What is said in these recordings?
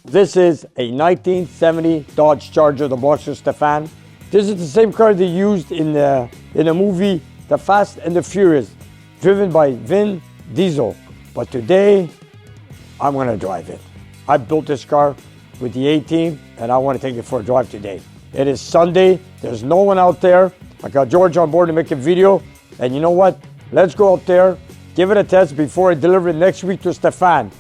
This is a 1970 Dodge Charger, the Boxster Stefan. This is the same car they used in the movie The Fast and the Furious, driven by Vin Diesel. But today, I'm gonna drive it. I built this car with the A-Team and I wanna take it for a drive today. It is Sunday, there's no one out there. I got George on board to make a video. And you know what? Let's go out there, give it a test before I deliver it next week to Stefan.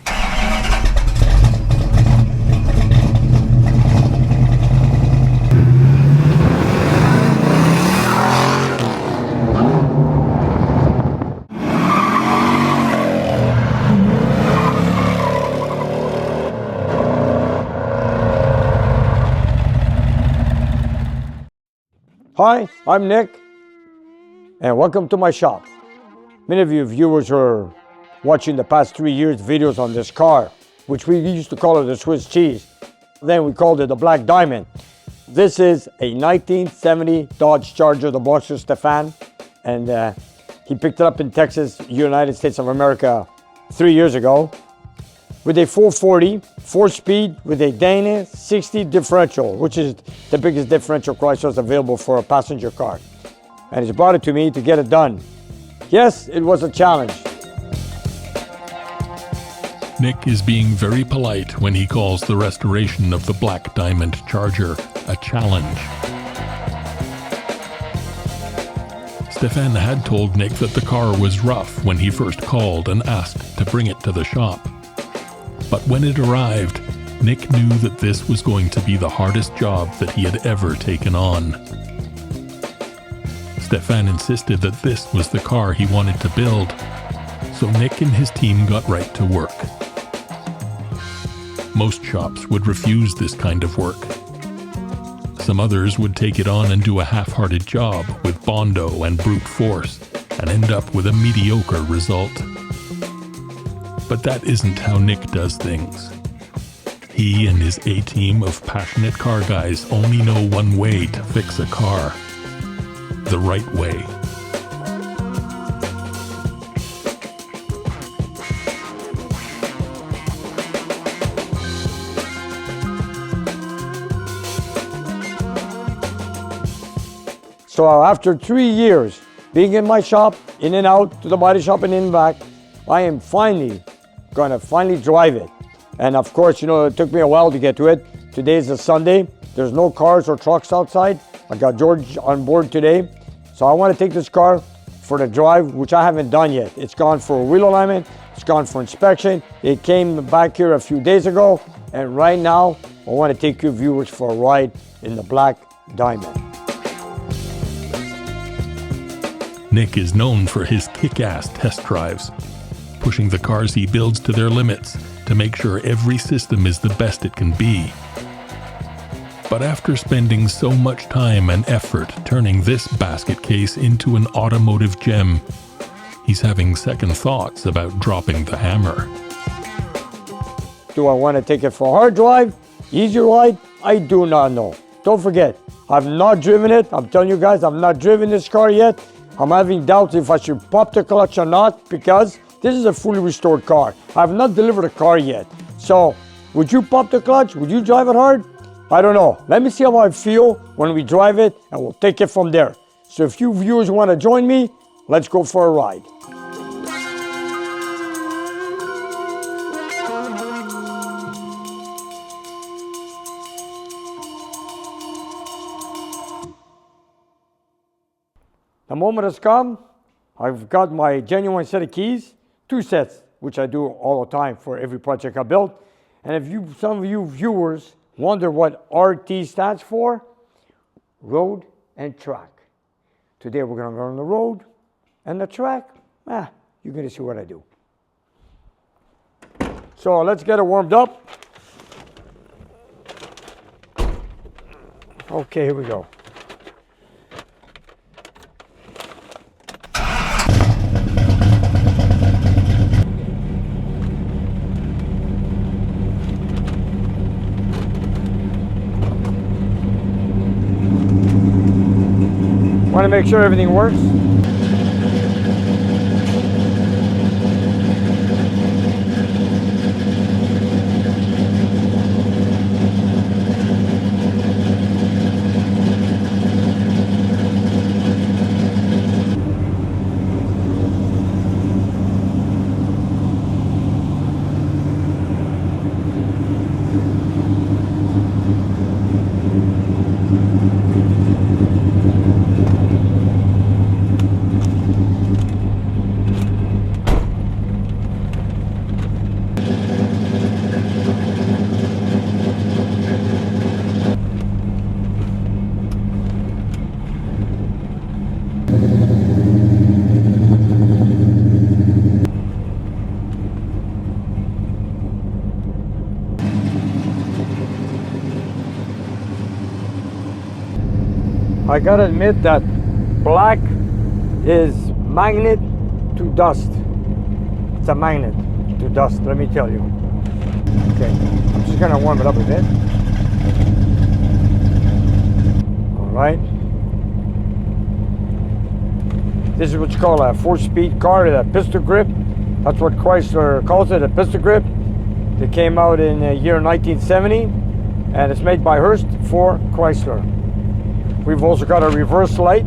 Hi, I'm Nick, and welcome to my shop. Many of you viewers are watching the past 3 years videos on this car, which we used to call it the Swiss cheese. Then we called it the Black Diamond. This is a 1970 Dodge Charger, the Boxster Stefan, and he picked it up in Texas, United States of America, 3 years ago, with a 440, 4-speed with a Dana 60 differential, which is the biggest differential Chrysler is available for a passenger car. And he's brought it to me to get it done. Yes, it was a challenge. Nick is being very polite when he calls the restoration of the Black Diamond Charger a challenge. Stefan had told Nick that the car was rough when he first called and asked to bring it to the shop. But when it arrived, Nick knew that this was going to be the hardest job that he had ever taken on. Stefan insisted that this was the car he wanted to build, so Nick and his team got right to work. Most shops would refuse this kind of work. Some others would take it on and do a half-hearted job with bondo and brute force and end up with a mediocre result. But that isn't how Nick does things. He and his A-Team of passionate car guys only know one way to fix a car. The right way. So after 3 years being in my shop, in and out to the body shop and in and back, I am gonna drive it. And of course, you know, it took me a while to get to it. Today's a Sunday. There's no cars or trucks outside. I got George on board today. So I want to take this car for the drive, which I haven't done yet. It's gone for wheel alignment. It's gone for inspection. It came back here a few days ago. And right now, I want to take you viewers for a ride in the Black Diamond. Nick is known for his kick-ass test drives, pushing the cars he builds to their limits to make sure every system is the best it can be. But after spending so much time and effort turning this basket case into an automotive gem, he's having second thoughts about dropping the hammer. Do I want to take it for a hard drive, easy ride? I do not know. Don't forget, I've not driven it. I'm telling you guys, I've not driven this car yet. I'm having doubts if I should pop the clutch or not because this is a fully restored car. I have not delivered a car yet. So, would you pop the clutch? Would you drive it hard? I don't know. Let me see how I feel when we drive it and we'll take it from there. So if you viewers want to join me, let's go for a ride. The moment has come. I've got my genuine set of keys, 2 sets, which I do all the time for every project I build. And if some of you viewers wonder what RT stands for, road and track. Today we're gonna go on the road and the track, you're gonna see what I do. So let's get it warmed up. Okay, here we go. Want to make sure everything works. I gotta admit that black is magnet to dust. It's a magnet to dust, let me tell you. Okay, I'm just gonna warm it up a bit. All right. This is what you call a 4-speed car, a pistol grip. That's what Chrysler calls it, a pistol grip. It came out in the year 1970, and it's made by Hurst for Chrysler. We've also got a reverse light,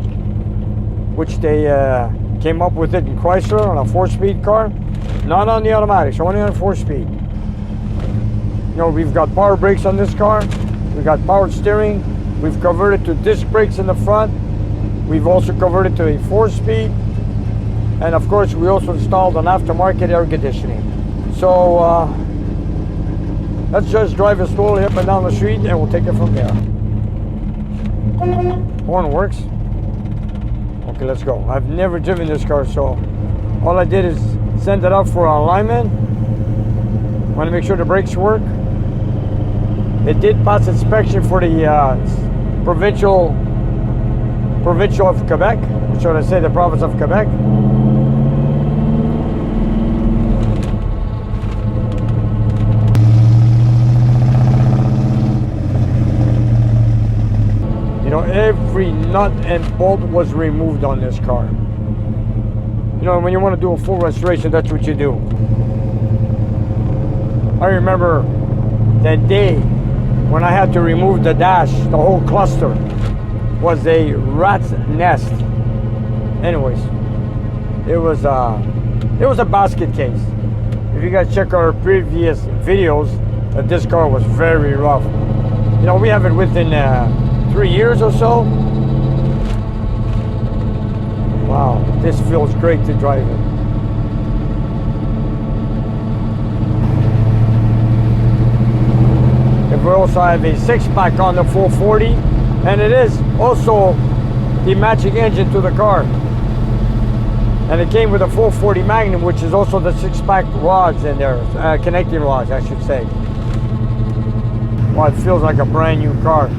which they came up with it in Chrysler on a 4-speed car. Not on the automatics, only on 4-speed. You know, we've got power brakes on this car. We've got powered steering. We've converted to disc brakes in the front. We've also converted to a 4-speed. And of course, we also installed an aftermarket air conditioning. So let's just drive it slowly up and down the street and we'll take it from there. Horn works. Okay, let's go. I've never driven this car, so all I did is send it up for alignment. Want to make sure the brakes work. It did pass inspection for the provincial of Quebec, or should I say the province of Quebec. You know, every nut and bolt was removed on this car. You know, when you want to do a full restoration, that's what you do. I remember that day when I had to remove the dash, the whole cluster was a rat's nest. Anyways, it was a basket case. If you guys check our previous videos, this car was very rough. You know, we have it within 3 years or so. Wow, this feels great to drive it. We also have a 6-pack on the 440, and it is also the matching engine to the car. And it came with a 440 Magnum, which is also the 6-pack rods in there, connecting rods, I should say. Wow, it feels like a brand new car.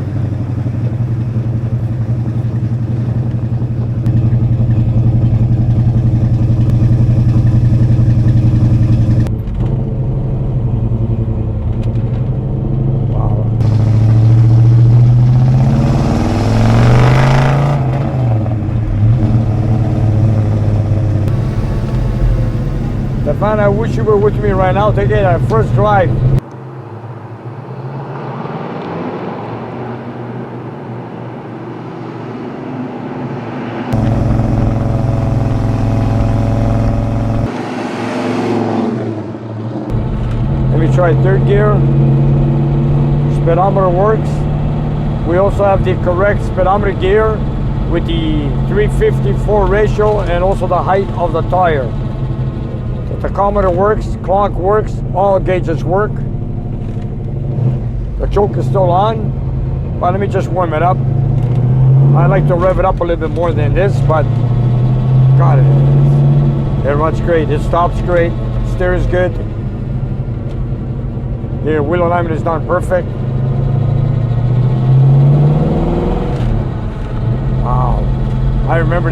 Stefan, I wish you were with me right now taking our first drive. Let me try 3rd gear. Speedometer works. We also have the correct speedometer gear with the 354 ratio and also the height of the tire. The tachometer works, clock works, all gauges work. The choke is still on, but let me just warm it up. I like to rev it up a little bit more than this, but God, it runs great. It stops great, steers good. The wheel alignment is done perfect. Wow, I remember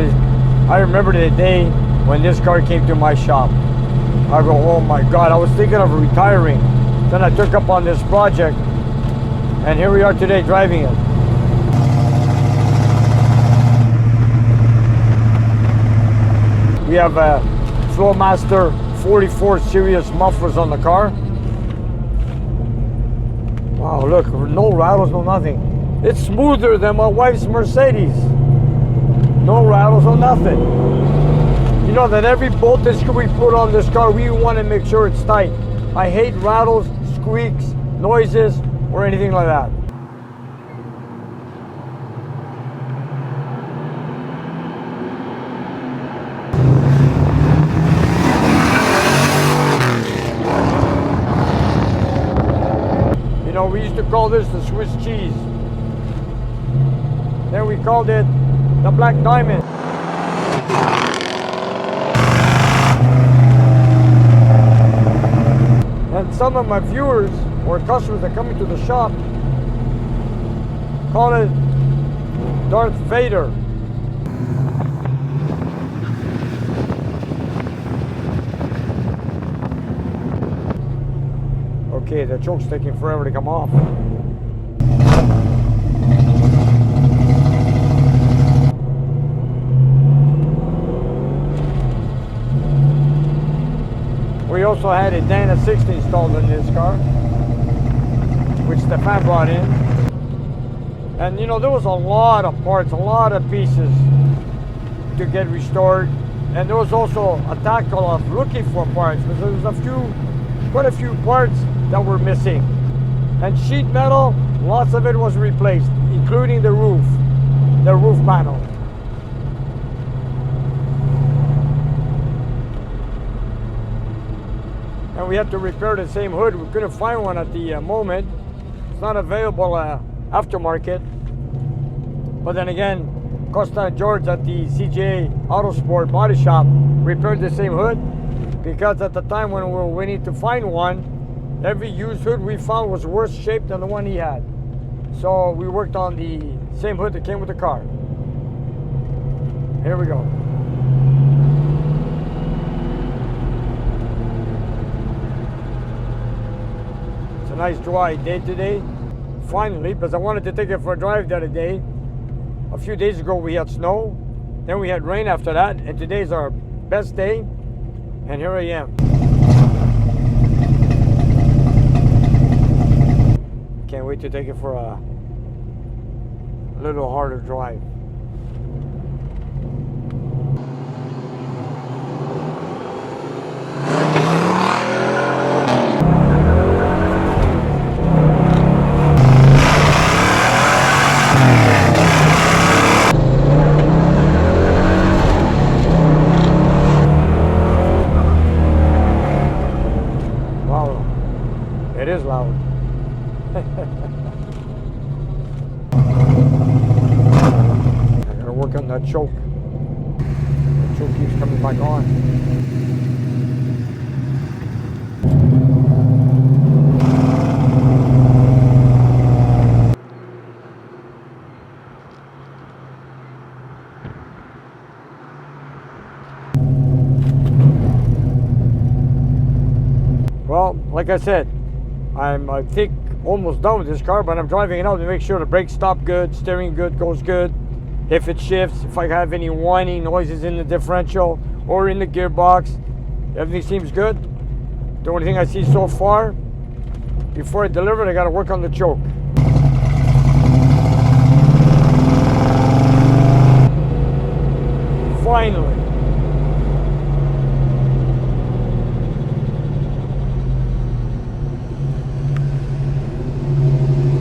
the day when this car came to my shop. I go, oh my God, I was thinking of retiring. Then I took up on this project, and here we are today driving it. We have a Flowmaster 44 series mufflers on the car. Wow, look, no rattles, no nothing. It's smoother than my wife's Mercedes. No rattles, no nothing. You know that every bolt and screw we put on this car, we want to make sure it's tight. I hate rattles, squeaks, noises, or anything like that. You know, we used to call this the Swiss cheese. Then we called it the Black Diamond. And some of my viewers or customers that come into the shop call it Darth Vader. Okay, the choke's taking forever to come off. We also had a Dana 60 installed in this car, which Stefan brought in. And you know, there was a lot of parts, a lot of pieces to get restored. And there was also a tackle of looking for parts, because there was quite a few parts that were missing. And sheet metal, lots of it was replaced, including the roof panel. And we had to repair the same hood. We couldn't find one at the moment. It's not available aftermarket. But then again, Costa and George at the CJ Autosport body shop repaired the same hood, because at the time when we were waiting to find one, every used hood we found was worse shape than the one he had. So we worked on the same hood that came with the car. Here we go. It's a nice dry day today, finally, because I wanted to take it for a drive the other day. A few days ago we had snow, then we had rain after that, and today's our best day, and here I am. Can't wait to take it for a little harder drive. It is loud. I gotta work on that choke. The choke keeps coming back on. Well, like I said, I think almost done with this car, but I'm driving it out to make sure the brakes stop good, steering good, goes good. If it shifts, if I have any whining noises in the differential or in the gearbox, everything seems good. The only thing I see so far, before I deliver it, I gotta work on the choke. Finally.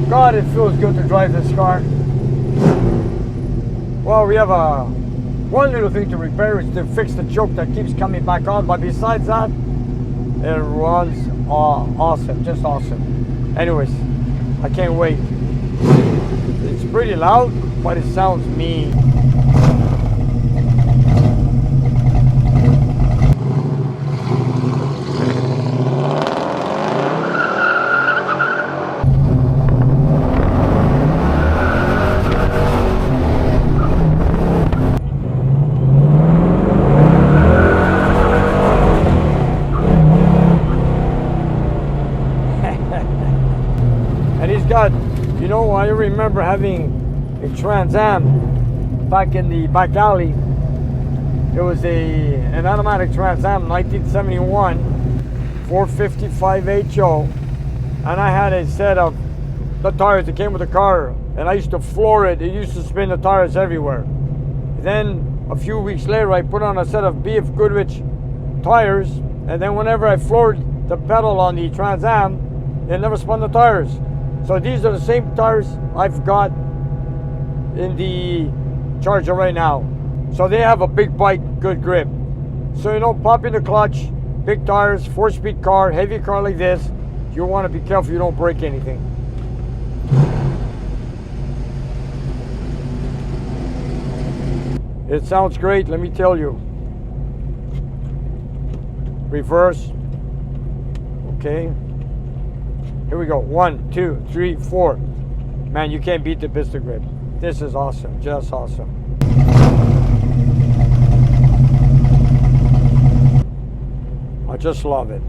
God, it feels good to drive this car. Well, we have one little thing to repair, is to fix the choke that keeps coming back on, but besides that, it runs awesome, just awesome. Anyways, I can't wait. It's pretty loud, but it sounds mean. You know, I remember having a Trans Am back in the back alley. It was an automatic Trans Am, 1971, 455 HO, and I had a set of the tires that came with the car, and I used to floor it. It used to spin the tires everywhere. Then a few weeks later, I put on a set of BF Goodrich tires, and then whenever I floored the pedal on the Trans Am, it never spun the tires. So these are the same tires I've got in the Charger right now. So they have a big bite, good grip. So, you know, pop in the clutch, big tires, 4-speed car, heavy car like this, you want to be careful you don't break anything. It sounds great, let me tell you. Reverse. Okay. Here we go. 1, 2, 3, 4. Man, you can't beat the piston grip. This is awesome, just awesome. I just love it.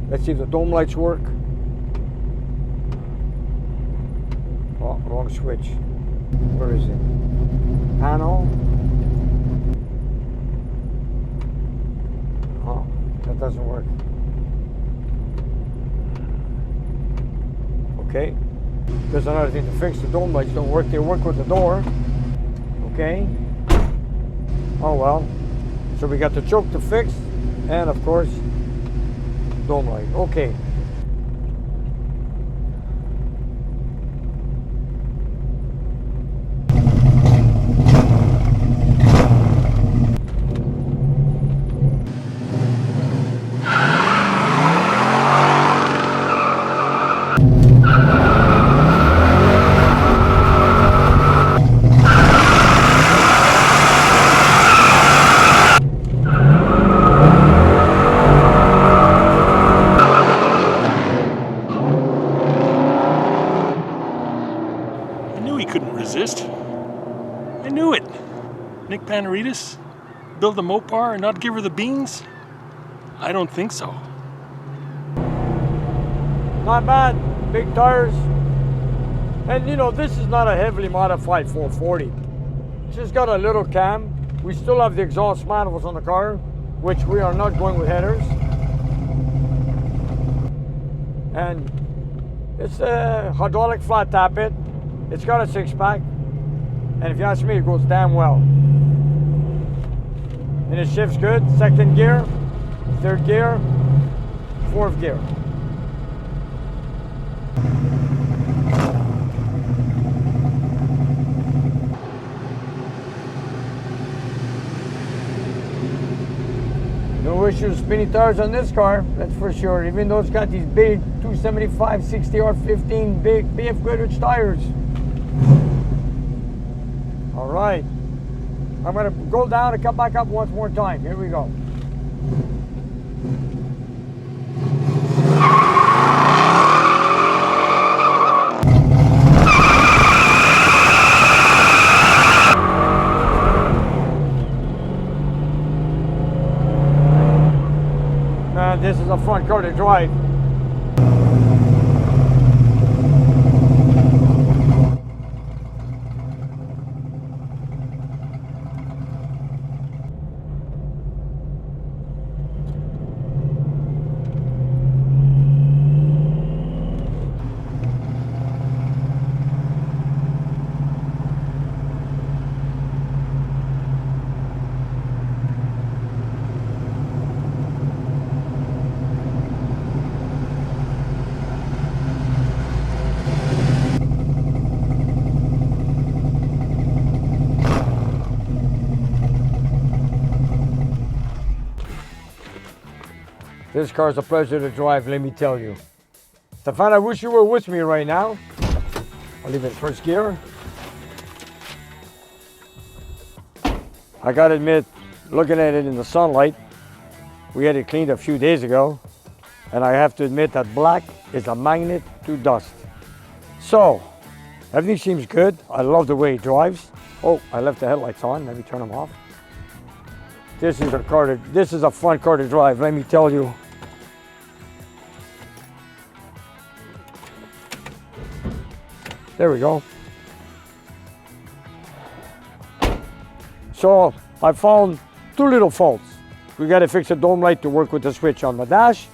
Let's see if the dome lights work. Oh, wrong switch. Where is it? Panel. Oh, that doesn't work. Okay. There's another thing to fix. The dome lights don't work. They work with the door. Okay. Oh well. So we got the choke to fix, and of course, dome light. Okay. I knew it. Nick Panaritis? Build a Mopar and not give her the beans? I don't think so. Not bad. Big tires. And you know, this is not a heavily modified 440. It's just got a little cam. We still have the exhaust manifolds on the car, which we are not going with headers. And it's a hydraulic flat tappet. It's got a 6-pack. And if you ask me, it goes damn well. And it shifts good. Second gear, third gear, fourth gear. No issues spinning tires on this car, that's for sure. Even though it's got these big 275 60R15 big BF Goodrich tires. All right, I'm gonna go down and come back up once more time. Here we go. Man, this is a fun car to drive. This car is a pleasure to drive, let me tell you. Stefan, I wish you were with me right now. I'll leave it in first gear. I gotta admit, looking at it in the sunlight, we had it cleaned a few days ago, and I have to admit that black is a magnet to dust. So, everything seems good. I love the way it drives. Oh, I left the headlights on, let me turn them off. This is a fun car to drive, let me tell you. There we go. So I found two little faults. We got to fix the dome light to work with the switch on the dash,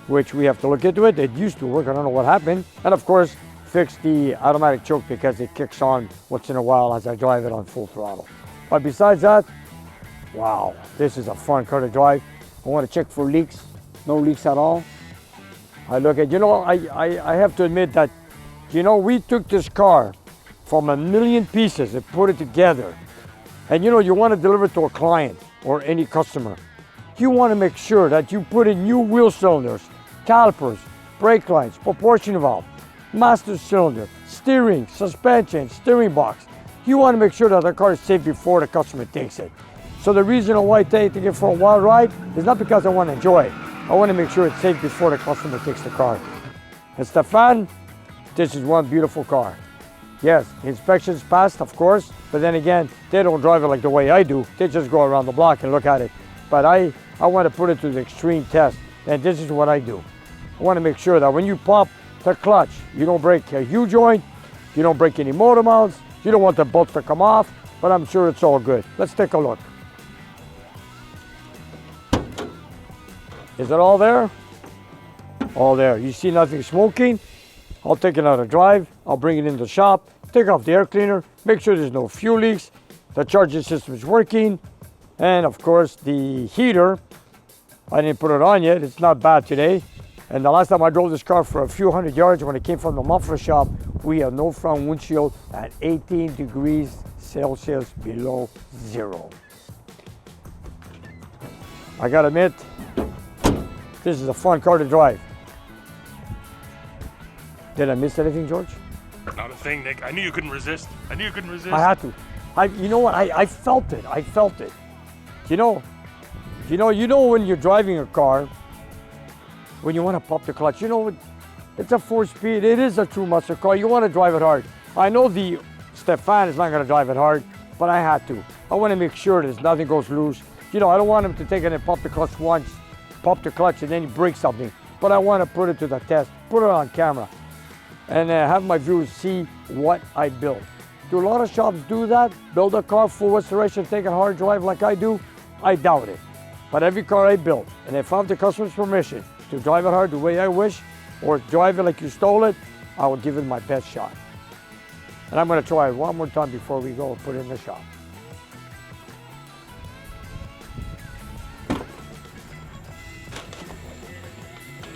which we have to look into it. It used to work, I don't know what happened. And of course, fix the automatic choke because it kicks on once in a while as I drive it on full throttle. But besides that, wow, this is a fun car to drive. I want to check for leaks, no leaks at all. I look at, you know, I have to admit that, you know, we took this car from a million pieces and put it together. And you know, you want to deliver it to a client or any customer. You want to make sure that you put in new wheel cylinders, calipers, brake lines, proportion valve, master cylinder, steering, suspension, steering box. You want to make sure that the car is safe before the customer takes it. So the reason why I take it for a wild ride is not because I want to enjoy it. I want to make sure it's safe before the customer takes the car. And Stefan, this is one beautiful car. Yes, inspections passed, of course, but then again, they don't drive it like the way I do. They just go around the block and look at it. But I want to put it to the extreme test, and this is what I do. I want to make sure that when you pop the clutch, you don't break a U-joint, you don't break any motor mounts, you don't want the bolts to come off, but I'm sure it's all good. Let's take a look. Is it all there? All there. You see nothing smoking? I'll take it out of drive. I'll bring it in the shop, take off the air cleaner, make sure there's no fuel leaks, the charging system is working, and of course the heater, I didn't put it on yet. It's not bad today. And the last time I drove this car for a few hundred yards when it came from the muffler shop, we had no front windshield at 18 degrees Celsius below zero. I gotta admit, this is a fun car to drive. Did I miss anything, George? Not a thing, Nick. I knew you couldn't resist. I had to. You know what? I felt it. I felt it. You know when you're driving a car, when you want to pop the clutch, it's a 4-speed. It is a true muscle car. You want to drive it hard. I know the Stefan is not going to drive it hard, but I had to. I want to make sure that nothing goes loose. I don't want him to take it and pop the clutch once, pop the clutch, and then he breaks something. But I want to put it to the test, put it on camera, and have my viewers see what I build. Do a lot of shops do that? Build a car full restoration, take a hard drive like I do? I doubt it. But every car I build, and if I have the customer's permission to drive it hard the way I wish, or drive it like you stole it, I will give it my best shot. And I'm going to try it one more time before we go and put it in the shop.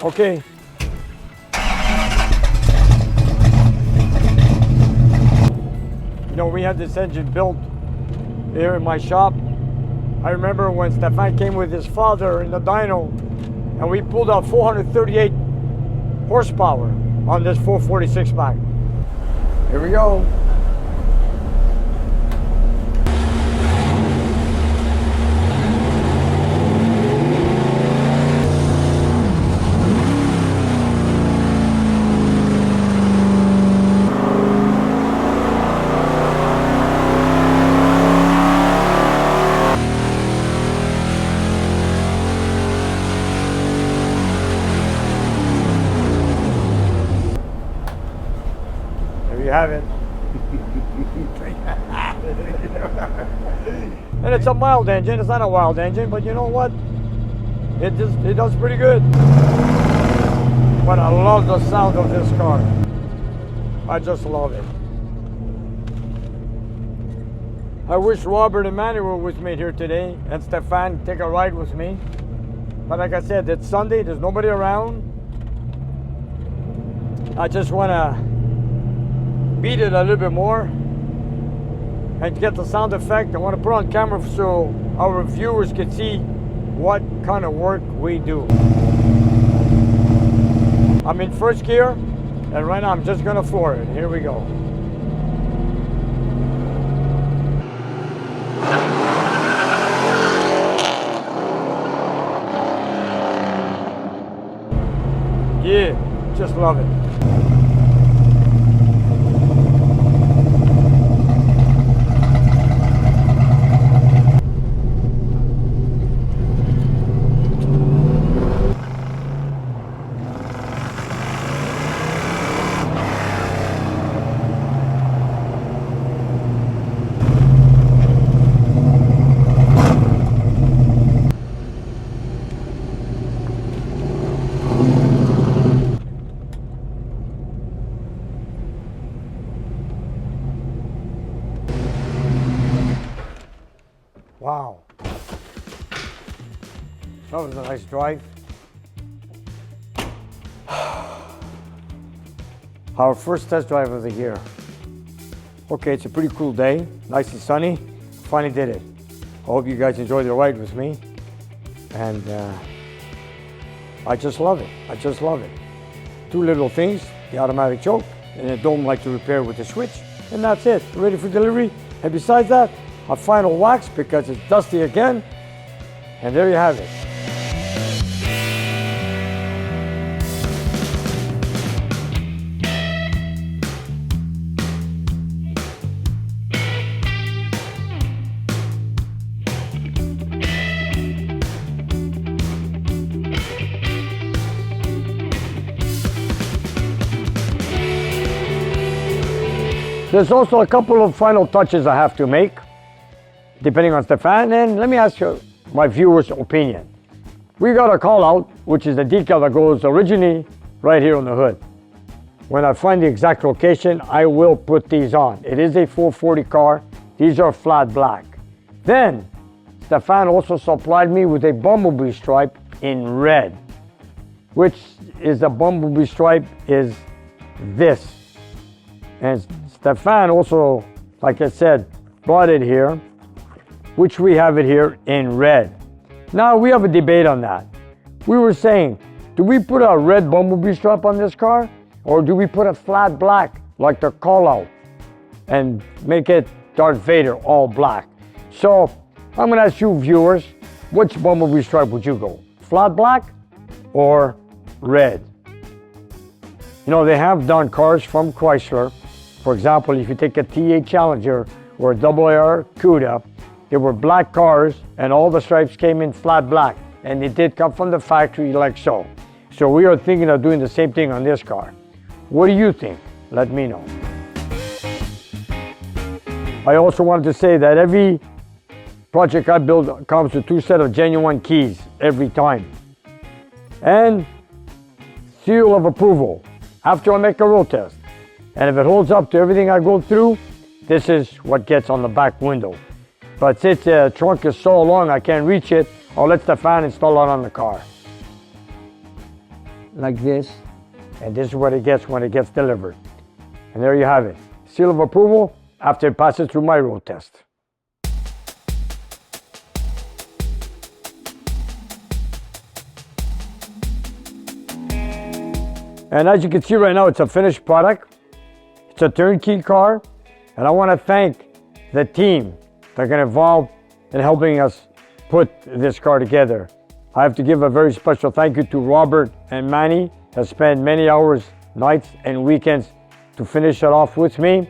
Okay. We had this engine built here in my shop. I remember when Stefan came with his father in the dyno, and we pulled out 438 horsepower on this 446 Mac. Here we go. You have it. And it's a mild engine. It's not a wild engine, but you know what? It does pretty good. But I love the sound of this car. I just love it. I wish Robert and Manuel was with me here today, and Stefan take a ride with me. But like I said, it's Sunday. There's nobody around. I just want to beat it a little bit more and get the sound effect. I want to put on camera so our viewers can see what kind of work we do. I'm in first gear, and right now I'm just gonna floor it. Here we go. Yeah, just love it. Wow. That was a nice drive. Our first test drive of the year. Okay, it's a pretty cool day, nice and sunny. Finally did it. I hope you guys enjoyed the ride with me. And I just love it. I just love it. Two little things, the automatic choke and a dome like to repair with the switch. And that's it, ready for delivery. And besides that, a final wax because it's dusty again. And there you have it. There's also a couple of final touches I have to make, depending on Stefan, and let me ask you my viewers' opinion. We got a call out, which is the decal that goes originally right here on the hood. When I find the exact location, I will put these on. It is a 440 car. These are flat black. Then, Stefan also supplied me with a bumblebee stripe in red, which is the bumblebee stripe is this. And Stefan also, like I said, brought it here, which we have it here in red. Now we have a debate on that. We were saying, do we put a red bumblebee stripe on this car? Or do we put a flat black like the call out and make it Darth Vader all black? So I'm gonna ask you viewers, which bumblebee stripe would you go? Flat black or red? You know, they have done cars from Chrysler. For example, if you take a T8 Challenger or a AAR Cuda, they were black cars and all the stripes came in flat black, and they did come from the factory like so. So we are thinking of doing the same thing on this car. What do you think? Let me know. I also wanted to say that every project I build comes with 2 sets of genuine keys every time. And seal of approval after I make a road test. And if it holds up to everything I go through, this is what gets on the back window. But since the trunk is so long I can't reach it, I'll let Stefan install it on the car. Like this. And this is what it gets when it gets delivered. And there you have it. Seal of approval after it passes through my road test. And as you can see right now, it's a finished product. It's a turnkey car. And I want to thank the team that got involved in helping us put this car together. I have to give a very special thank you to Robert and Manny that spent many hours, nights and weekends to finish it off with me.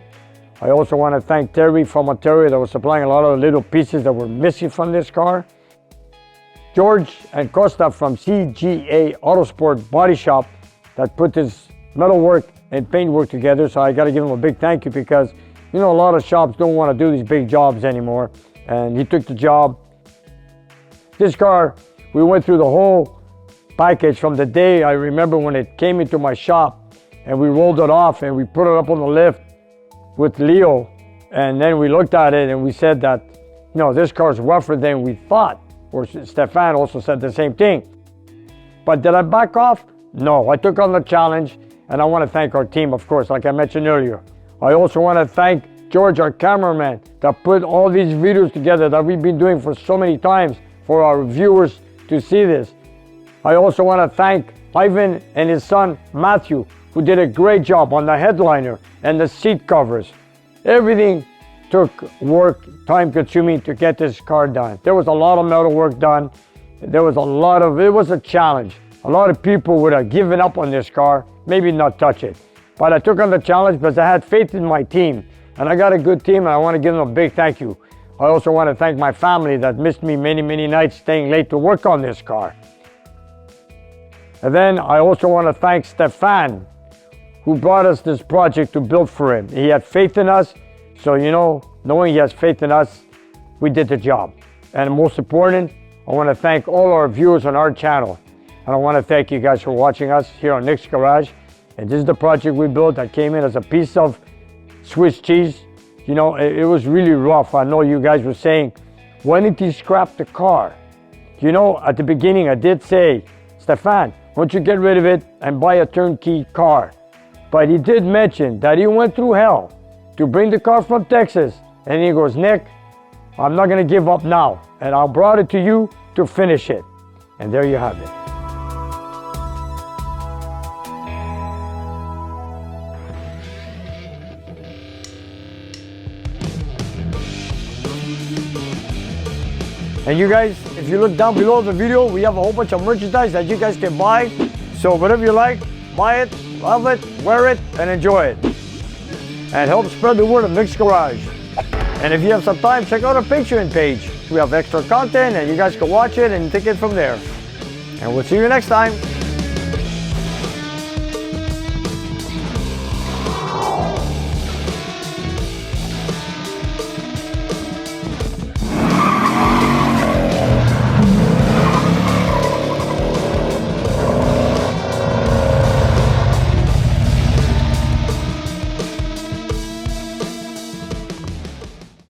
I also want to thank Terry from Ontario that was supplying a lot of little pieces that were missing from this car. George and Costa from CGA Autosport Body Shop that put this metal work and paint work together. So I got to give him a big thank you because, you know, a lot of shops don't want to do these big jobs anymore. And he took the job. This car, we went through the whole package from the day I remember when it came into my shop, and we rolled it off and we put it up on the lift with Leo. And then we looked at it and we said that, you know, this car's rougher than we thought. Or Stefan also said the same thing. But did I back off? No, I took on the challenge, and I want to thank our team, of course, like I mentioned earlier. I also want to thank George, our cameraman, that put all these videos together that we've been doing for so many times for our viewers to see this. I also want to thank Ivan and his son, Matthew, who did a great job on the headliner and the seat covers. Everything took work, time consuming to get this car done. There was a lot of metal work done. It was a challenge. A lot of people would have given up on this car, maybe not touch it. But I took on the challenge because I had faith in my team. And I got a good team, and I want to give them a big thank you. I also want to thank my family that missed me many, many nights staying late to work on this car. And then I also want to thank Stefan, who brought us this project to build for him. He had faith in us, so, you know, knowing he has faith in us, we did the job. And most important, I want to thank all our viewers on our channel. And I want to thank you guys for watching us here on Nick's Garage. And this is the project we built that came in as a piece of Swiss cheese. You know, it was really rough. I know you guys were saying, why didn't he scrap the car? You know, at the beginning I did say, Stefan, why don't you get rid of it and buy a turnkey car? But he did mention that he went through hell to bring the car from Texas. And he goes, Nick, I'm not going to give up now. And I brought it to you to finish it. And there you have it. And you guys, if you look down below the video, we have a whole bunch of merchandise that you guys can buy. So whatever you like, buy it, love it, wear it, and enjoy it. And help spread the word of Nick's Garage. And if you have some time, check out our Patreon page. We have extra content and you guys can watch it and take it from there. And we'll see you next time.